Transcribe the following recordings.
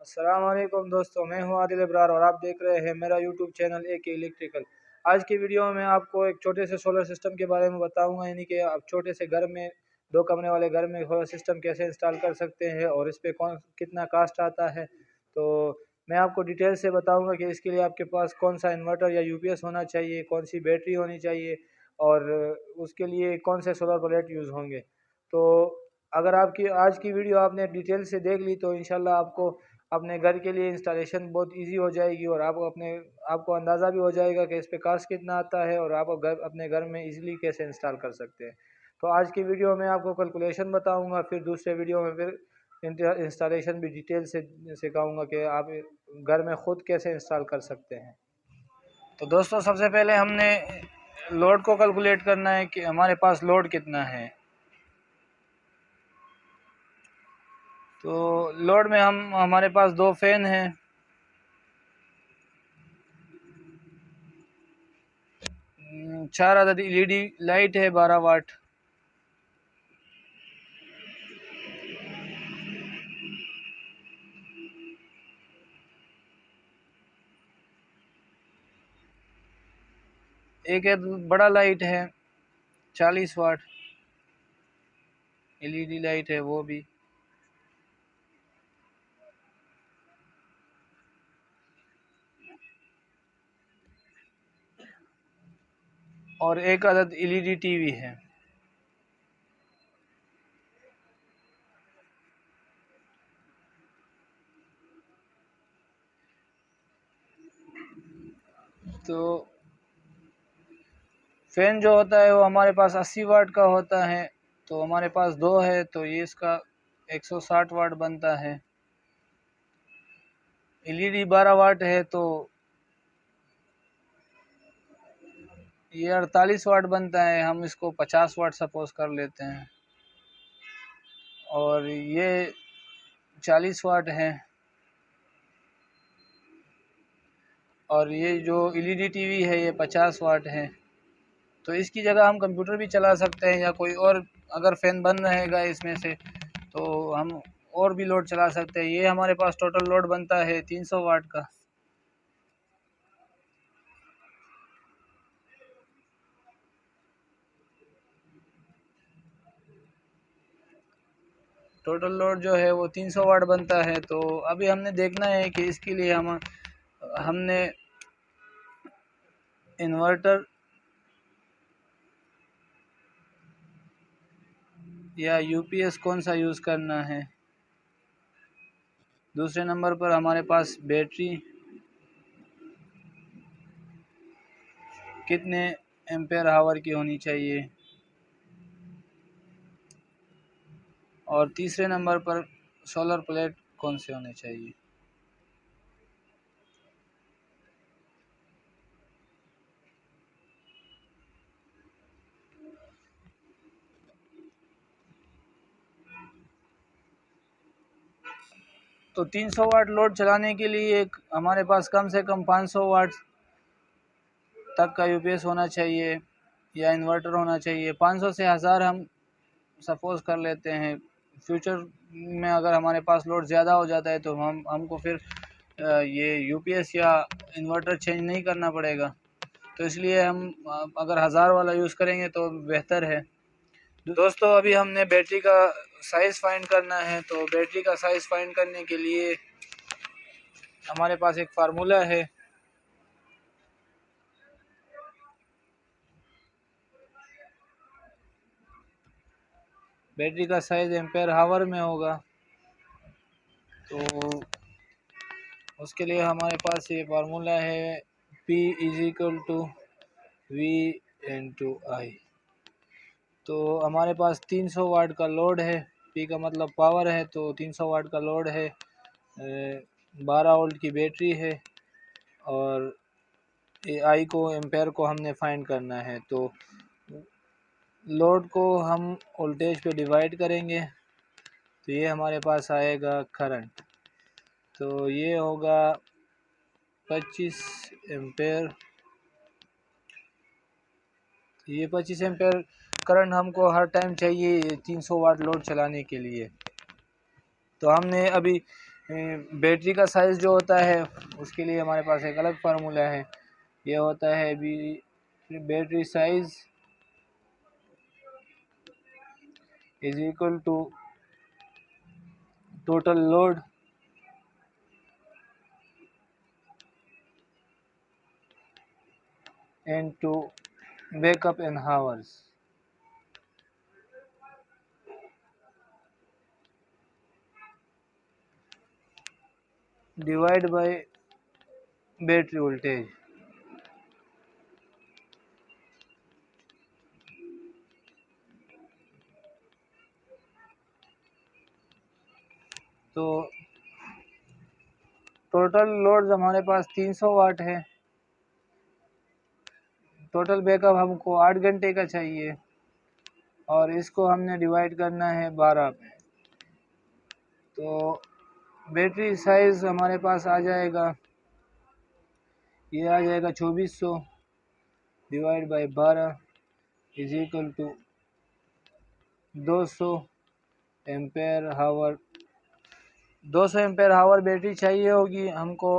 अस्सलाम वालेकुम दोस्तों, मैं हूं आदिल इब्रार और आप देख रहे हैं मेरा यूट्यूब चैनल AK इलेक्ट्रिकल। आज की वीडियो में मैं आपको एक छोटे से सोलर सिस्टम के बारे में बताऊंगा, यानी कि आप छोटे से घर में 2 कमरे वाले घर में सोलर सिस्टम कैसे इंस्टॉल कर सकते हैं और इस पर कितना कास्ट आता है। तो मैं आपको डिटेल से बताऊंगा कि इसके लिए आपके पास कौन सा इन्वर्टर या UPS होना चाहिए, कौन सी बैटरी होनी चाहिए और उसके लिए कौन से सोलर प्लेट यूज़ होंगे। तो अगर आपकी आज की वीडियो आपने डिटेल से देख ली तो इंशाल्लाह आपको अपने घर के लिए इंस्टॉलेशन बहुत इजी हो जाएगी और आपको अंदाज़ा भी हो जाएगा कि इस पे कास्ट कितना आता है और आप अपने घर में इजीली कैसे इंस्टॉल कर सकते हैं। तो आज की वीडियो में आपको कैलकुलेशन बताऊंगा, फिर दूसरे वीडियो में फिर इंस्टॉलेशन भी डिटेल से सिखाऊंगा कि आप घर में ख़ुद कैसे इंस्टॉल कर सकते हैं। तो दोस्तों, सबसे पहले हमने लोड को कैलकुलेट करना है कि हमारे पास लोड कितना है। तो लोड में हमारे पास 2 फैन हैं, 4 अदद LED लाइट है 12 वाट, एक बड़ा लाइट है 40 वाट LED लाइट है वो भी, और एक अदद LED टीवी है। तो फैन जो होता है वो हमारे पास 80 वाट का होता है, तो हमारे पास 2 है तो ये इसका 160 वाट बनता है। LED 12 वाट है तो ये 48 वाट बनता है, हम इसको 50 वाट सपोज कर लेते हैं। और ये 40 वाट है, और ये जो LED टीवी है ये 50 वाट है। तो इसकी जगह हम कंप्यूटर भी चला सकते हैं या कोई और, अगर फैन बंद रहेगा इसमें से तो हम और भी लोड चला सकते हैं। ये हमारे पास टोटल लोड बनता है 300 वाट का। टोटल लोड जो है वो 300 वाट बनता है। तो अभी हमने देखना है कि इसके लिए हमने इन्वर्टर या UPS कौन सा यूज़ करना है। दूसरे नंबर पर हमारे पास बैटरी कितने एम्पेयर आवर की होनी चाहिए, और तीसरे नंबर पर सोलर प्लेट कौन से होने चाहिए। तो 300 वाट लोड चलाने के लिए हमारे पास कम से कम 500 वाट तक का UPS होना चाहिए या इन्वर्टर होना चाहिए। 500 से 1000 हम सपोज कर लेते हैं। फ्यूचर में अगर हमारे पास लोड ज़्यादा हो जाता है तो हमको फिर ये UPS या इन्वर्टर चेंज नहीं करना पड़ेगा। तो इसलिए हम अगर 1000 वाला यूज़ करेंगे तो बेहतर है। दोस्तों, अभी हमने बैटरी का साइज़ फाइंड करना है। तो बैटरी का साइज़ फाइंड करने के लिए हमारे पास एक फार्मूला है। बैटरी का साइज़ एम्पेयर हावर में होगा, तो उसके लिए हमारे पास ये फार्मूला है P = V/I। तो हमारे पास 300 वाट का लोड है, P का मतलब पावर है, तो 300 वाट का लोड है, 12 वोल्ट की बैटरी है, और I को एम्पेयर को हमने फाइंड करना है। तो लोड को हम वोल्टेज पे डिवाइड करेंगे तो ये हमारे पास आएगा करंट। तो ये होगा 25 एम्पेयर। ये 25 एम्पेयर करंट हमको हर टाइम चाहिए 300 वाट लोड चलाने के लिए। तो हमने अभी बैटरी का साइज़ जो होता है उसके लिए हमारे पास एक अलग फार्मूला है। ये होता है battery size is equal to total load into backup in hours divide by battery voltage. तो टोटल लोड हमारे पास 300 वाट है। टोटल बैकअप हमको 8 घंटे का चाहिए और इसको हमने डिवाइड करना है 12 पे। तो बैटरी साइज़ हमारे पास आ जाएगा, ये आ जाएगा 2400 divide by 12 is equal to 200 ampere hour. 200 ampere hour battery चाहिए होगी हमको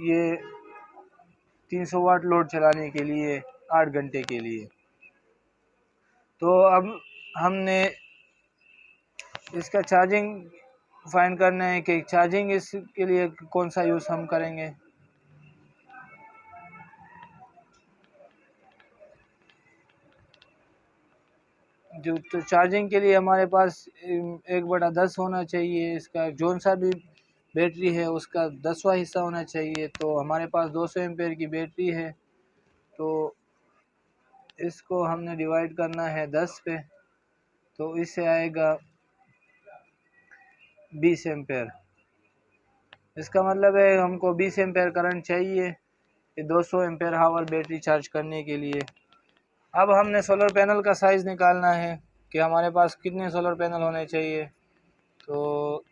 ये 300 वाट लोड चलाने के लिए 8 घंटे के लिए। तो अब हमने इसका चार्जिंग फाइंड करना है कि चार्जिंग इसके लिए कौन सा यूज़ हम करेंगे। जो तो चार्जिंग के लिए हमारे पास 1/10 होना चाहिए। इसका जौन सा भी बैटरी है उसका 10वां हिस्सा होना चाहिए। तो हमारे पास 200 एम्पेयर की बैटरी है, तो इसको हमने डिवाइड करना है 10 पे, तो इससे आएगा 20 एम्पेयर। इसका मतलब है हमको 20 एम्पेयर करंट चाहिए 200 एम्पेयर हावर बैटरी चार्ज करने के लिए। अब हमने सोलर पैनल का साइज़ निकालना है कि हमारे पास कितने सोलर पैनल होने चाहिए। तो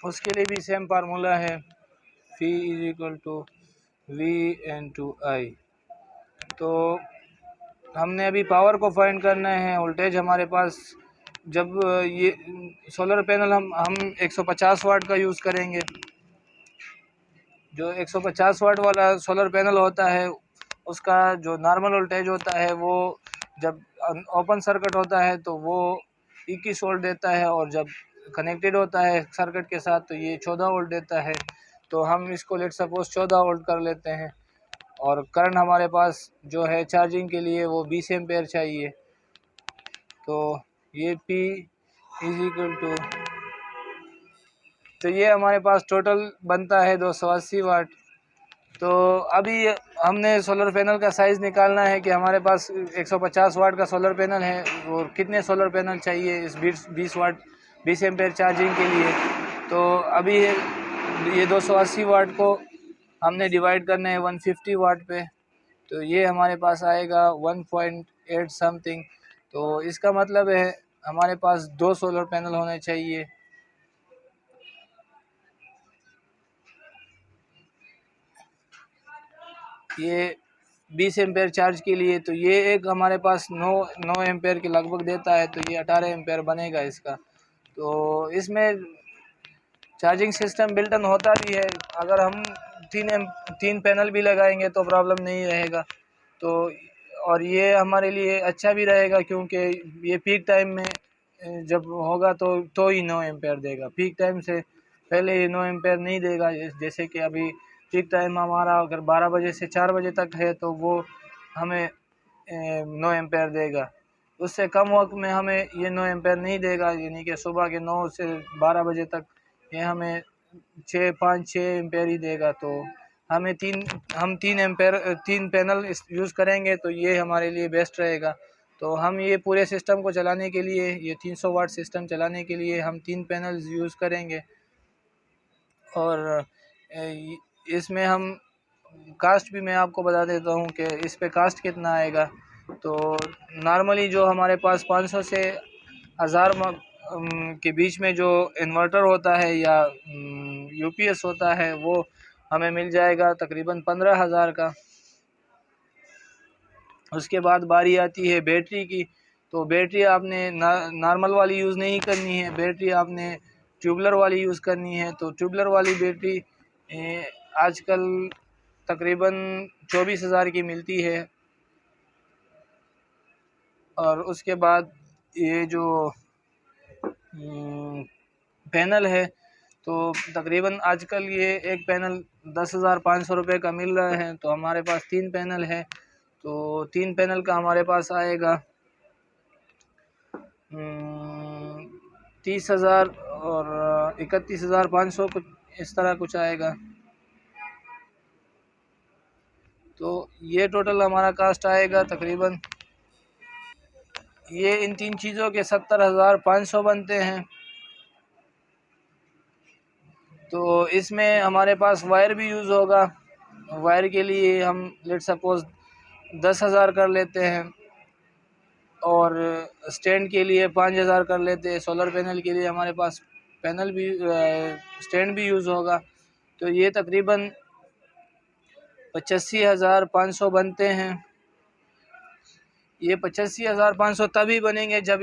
उसके लिए भी सेम फार्मूला है, P is equal to V/I। तो हमने अभी पावर को फाइंड करना है। वोल्टेज हमारे पास जब ये सोलर पैनल हम 150 वाट का यूज़ करेंगे। जो 150 वाट वाला सोलर पैनल होता है उसका जो नॉर्मल वोल्टेज होता है वो जब ओपन सर्किट होता है तो वो 21 वोल्ट देता है, और जब कनेक्टेड होता है सर्किट के साथ तो ये 14 वोल्ट देता है। तो हम इसको लेट सपोज 14 वोल्ट कर लेते हैं, और करंट हमारे पास जो है चार्जिंग के लिए वो 20 एम्पेयर चाहिए। तो ये P इज इक्वल टू, तो ये हमारे पास टोटल बनता है 280 वाट। तो अभी हमने सोलर पैनल का साइज़ निकालना है कि हमारे पास 150 वाट का सोलर पैनल है और कितने सोलर पैनल चाहिए इस 20 वाट 20 एम्पेयर चार्जिंग के लिए। तो अभी ये 280 वाट को हमने डिवाइड करना है 150 वाट पे, तो ये हमारे पास आएगा 1.8 समथिंग। तो इसका मतलब है हमारे पास 2 सोलर पैनल होने चाहिए। ये 20 एम्पेयर चार्ज के लिए, तो ये एक हमारे पास 9 एम्पेयर के लगभग देता है, तो ये 18 एम्पेयर बनेगा इसका। तो इसमें चार्जिंग सिस्टम बिल्ट इन होता भी है। अगर हम 3 पैनल भी लगाएंगे तो प्रॉब्लम नहीं रहेगा। तो और ये हमारे लिए अच्छा भी रहेगा क्योंकि ये पीक टाइम में जब होगा तो ही 9 एम्पेयर देगा। पीक टाइम से पहले ये 9 एम्पेयर नहीं देगा। जैसे कि अभी पीक टाइम हमारा अगर 12 बजे से 4 बजे तक है तो वो हमें 9 एम्पेयर देगा। उससे कम वक्त में हमें ये 9 एम्पेयर नहीं देगा, यानी कि सुबह के 9 से 12 बजे तक ये हमें 5-6 एम्पेयर ही देगा। तो हमें 3 एम्पेयर 3 पैनल यूज़ करेंगे तो ये हमारे लिए बेस्ट रहेगा। तो हम ये पूरे सिस्टम को चलाने के लिए, ये 300 वाट सिस्टम चलाने के लिए हम 3 पैनल्स यूज़ करेंगे। और इसमें हम कास्ट भी मैं आपको बता देता हूँ कि इस पे कास्ट कितना आएगा। तो नॉर्मली जो हमारे पास 500 से 1000 के बीच में जो इन्वर्टर होता है या यूपीएस होता है वो हमें मिल जाएगा तकरीबन 15,000 का। उसके बाद बारी आती है बैटरी की। तो बैटरी आपने नॉर्मल वाली यूज़ नहीं करनी है, बैटरी आपने ट्यूबलर वाली यूज़ करनी है। तो ट्यूबलर वाली बैटरी आजकल तकरीबन 24,000 की मिलती है। और उसके बाद ये जो पैनल है, तो तकरीबन आजकल ये एक पैनल 10,500 रुपये का मिल रहा है। तो हमारे पास 3 पैनल है, तो 3 पैनल का हमारे पास आएगा 30,000 और 31,500 कुछ इस तरह कुछ आएगा। तो ये टोटल हमारा कास्ट आएगा तकरीबन, ये इन 3 चीज़ों के 70,500 बनते हैं। तो इसमें हमारे पास वायर भी यूज़ होगा। वायर के लिए हम लेट सपोज़ 10,000 कर लेते हैं, और स्टैंड के लिए 5,000 कर लेते हैं। सोलर पैनल के लिए हमारे पास पैनल भी स्टैंड भी यूज़ होगा। तो ये तकरीबन 85,500 बनते हैं। ये 85,500 तभी बनेंगे जब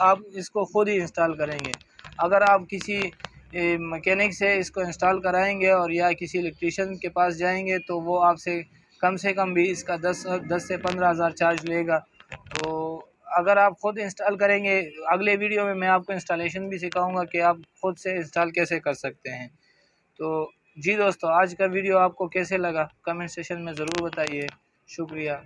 आप इसको ख़ुद ही इंस्टॉल करेंगे। अगर आप किसी मैकेनिक से इसको इंस्टॉल कराएंगे और या किसी इलेक्ट्रीशियन के पास जाएंगे तो वो आपसे कम से कम भी इसका 10 से 15,000 चार्ज लेगा। तो अगर आप ख़ुद इंस्टॉल करेंगे, अगले वीडियो में मैं आपको इंस्टॉलेशन भी सिखाऊंगा कि आप ख़ुद से इंस्टॉल कैसे कर सकते हैं। तो जी दोस्तों, आज का वीडियो आपको कैसे लगा कमेंट सेक्शन में ज़रूर बताइए। शुक्रिया।